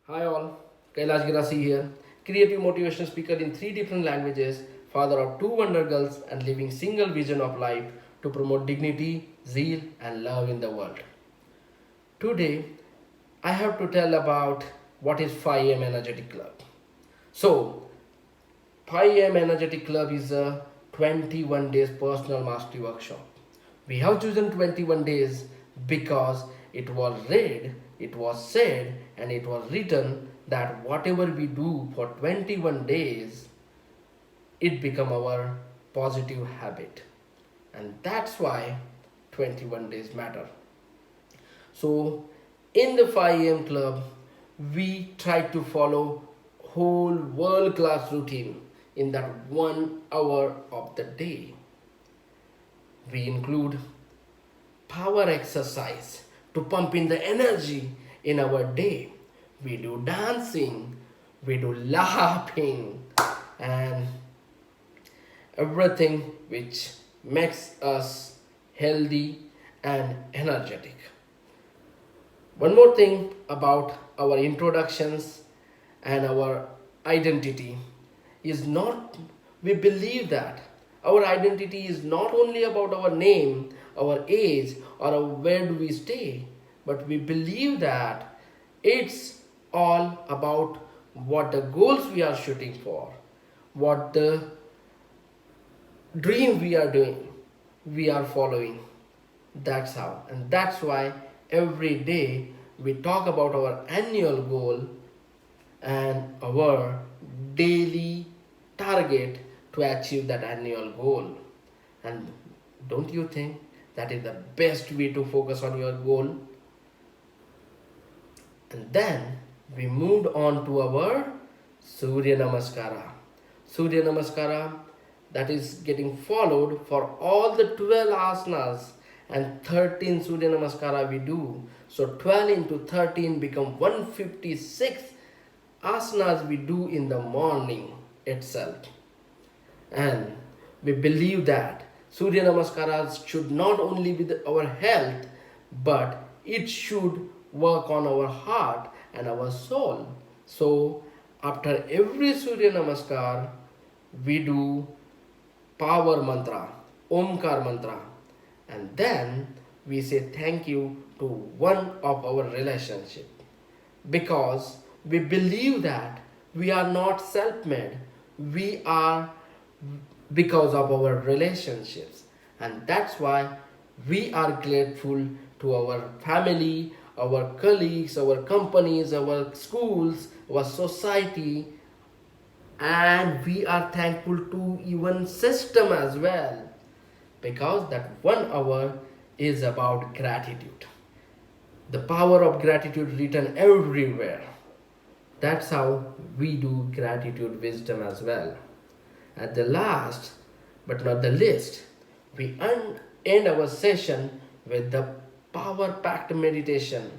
Hi all, Kailash Girasi here, creative motivational speaker in three different languages, father of two wonder girls and living single vision of life to promote dignity, zeal and love in the world. Today, I have to tell about what is 5am Energetic Club. So, 5am Energetic Club is a 21 days personal mastery workshop. We have chosen 21 days because it was read, it was said, and it was written that whatever we do for 21 days, it become our positive habit. And that's why 21 days matter. So, in the 5am club, we try to follow whole world class routine in that 1 hour of the day. We include power exercise to pump in the energy in our day. We do dancing, we do laughing, and everything which makes us healthy and energetic. One more thing about our introductions and our identity is not, we believe that our identity is not only about our name, our age, or where do we stay, but we believe that it's all about what the goals we are shooting for, what the dream we are doing, we are following. That's how, and that's why every day we talk about our annual goal and our daily target to achieve that annual goal. And don't you think that is the best way to focus on your goal? And then we moved on to our Surya Namaskara. Surya Namaskara that is getting followed for all the 12 asanas and 13 Surya Namaskara we do. So 12 into 13 become 156 asanas we do in the morning itself. And we believe that Surya Namaskaras should not only be our health, but it should work on our heart and our soul. So after every Surya Namaskar, we do power mantra, Omkar mantra, and then we say thank you to one of our relationship, because we believe that we are not self-made, we are because of our relationships, and that's why we are grateful to our family, our colleagues, our companies, our schools, our society, and we are thankful to even system as well, because that 1 hour is about gratitude, the power of gratitude written everywhere. That's how we do gratitude wisdom as well. At the last but not the least, we end our session with the power packed meditation.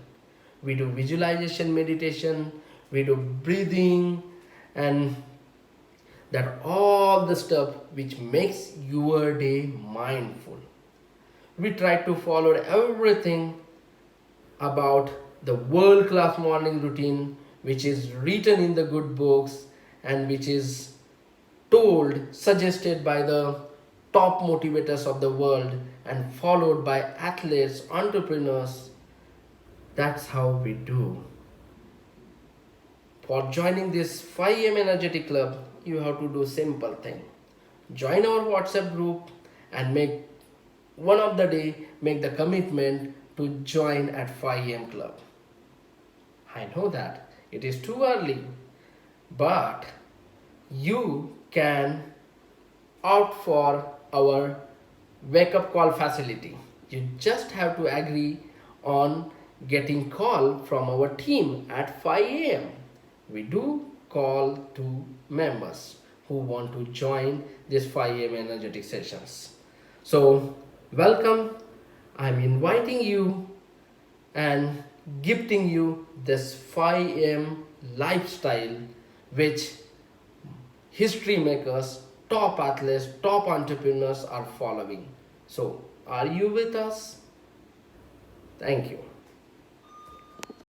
We do visualization meditation, we do breathing, and that all the stuff which makes your day mindful. We try to follow everything about the world class morning routine which is written in the good books and which is told, suggested by the top motivators of the world and followed by athletes, entrepreneurs. That's how we do. For joining this 5am Energetic Club, you have to do simple thing. Join our WhatsApp group and make one of the day make the commitment to join at 5am club. I know that it is too early, but you can opt for our wake up call facility. You just have to agree on getting call from our team at 5 am. We do call to members who want to join this 5am energetic sessions. So welcome. I'm inviting you and gifting you this 5am lifestyle which history makers, top athletes, top entrepreneurs are following. So are you with us? Thank you.